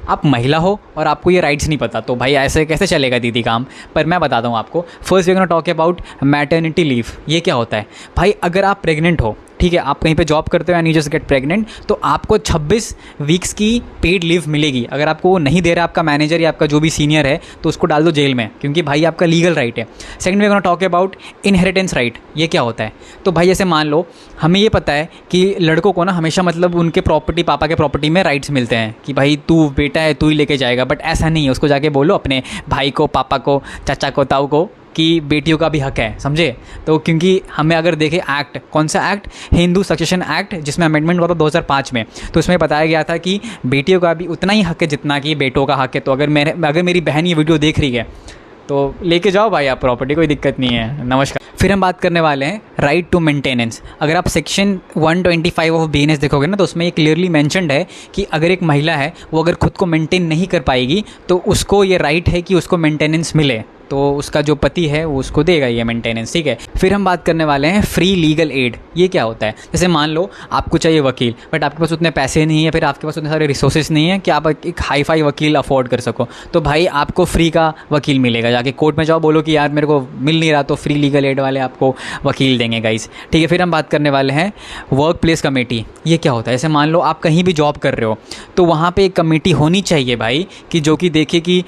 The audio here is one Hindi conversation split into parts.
आप महिला हो और आपको ये राइट्स नहीं पता, तो भाई ऐसे कैसे चलेगा दीदी काम। पर मैं बताता हूँ आपको। First we gonna talk about maternity leave. ये क्या होता है भाई, अगर आप प्रेग्नेंट हो, ठीक है, आप कहीं पे जॉब करते हो and you just get pregnant, तो आपको 26 वीक्स की पेड लीव मिलेगी। अगर आपको वो नहीं दे रहा आपका मैनेजर या आपका जो भी सीनियर है, तो उसको डाल दो जेल में, क्योंकि भाई आपका लीगल राइट है। Second we gonna talk about inheritance right. ये क्या होता है, तो भाई जैसे मान लो हमें ये पता है कि लड़कों को ना हमेशा मतलब उनके प्रॉपर्टी, पापा के प्रॉपर्टी में राइट्स मिलते हैं कि भाई तू बेटा है, तू ही लेके जाएगा। बट ऐसा नहीं है, उसको जाके बोलो अपने भाई को, पापा को, चाचा को, ताऊ को कि बेटियों का भी हक है, समझे। तो क्योंकि हमें अगर देखें एक्ट, कौन सा एक्ट, हिंदू सक्सेशन एक्ट, जिसमें अमेंडमेंट हुआ था 2005 में, तो उसमें बताया गया था कि बेटियों का भी उतना ही हक है जितना कि बेटों का हक है। तो अगर मेरी बहन ये वीडियो देख रही है तो लेके जाओ भाई आप प्रॉपर्टी, कोई दिक्कत नहीं है। नमस्कार। फिर हम बात करने वाले हैं राइट टू मेंटेनेंस। अगर आप सेक्शन 125 ऑफ बीएनएस देखोगे ना, तो उसमें ये क्लियरली मेंशन्ड है कि अगर एक महिला है वो अगर खुद को मेंटेन नहीं कर पाएगी तो उसको ये राइट है कि उसको मेंटेनेंस मिले, तो उसका जो पति है वो उसको देगा ये मेंटेनेंस, ठीक है। फिर हम बात करने वाले हैं फ्री लीगल एड। ये क्या होता है, जैसे मान लो आपको चाहिए वकील, बट आपके पास उतने पैसे नहीं है, फिर आपके पास उतने सारे रिसोर्सेज नहीं है कि आप एक हाई फाई वकील अफोर्ड कर सको, तो भाई आपको फ्री का वकील मिलेगा। जाके कोर्ट में जाओ, बोलो कि यार मेरे को मिल नहीं रहा, तो फ्री लीगल एड वाले आपको वकील देंगे गाइस, ठीक है। फिर हम बात करने वाले हैं वर्क प्लेस कमेटी। ये क्या होता है, जैसे मान लो आप कहीं भी जॉब कर रहे हो, तो वहाँ पे एक कमेटी होनी चाहिए भाई, कि जो कि देखे कि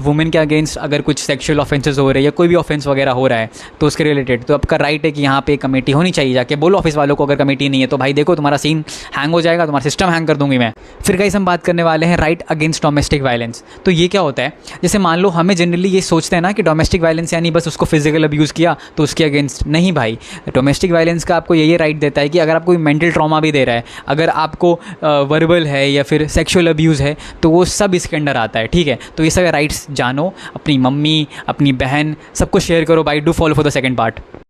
वुमेन के अगेंस्ट अगर कुछ सेक्शुअल ऑफेंसेस हो रहे हैं या कोई भी ऑफेंस वगैरह हो रहा है तो उसके रिलेटेड, तो आपका राइट है कि यहाँ पे एक कमेटी होनी चाहिए। जाके बोलो ऑफिस वालों को, अगर कमेटी नहीं है तो भाई देखो तुम्हारा सीन हैंग हो जाएगा, तुम्हारा सिस्टम हैंग कर दूंगी मैं। फिर गाइस हम बात करने वाले हैं राइट अगेंस्ट डोमेस्टिक वायलेंस। तो ये क्या होता है, जैसे मान लो हमें जनरली ये सोचते हैं ना कि डोमेस्टिक वायलेंस यानी बस उसको फिजिकल अब्यूज़ किया तो उसके अगेंस्ट, नहीं भाई। डोमेस्टिक वायलेंस का आपको ये राइट देता है कि अगर आपको मेंटल ट्रॉमा भी दे रहा है, अगर आपको वर्बल है या फिर सेक्शुअल अब्यूज़ है, तो वो सब इसके अंडर आता है, ठीक है। तो ये सब राइट्स जानो, अपनी मम्मी, अपनी बहन, सबको शेयर करो भाई। Do follow for the second part.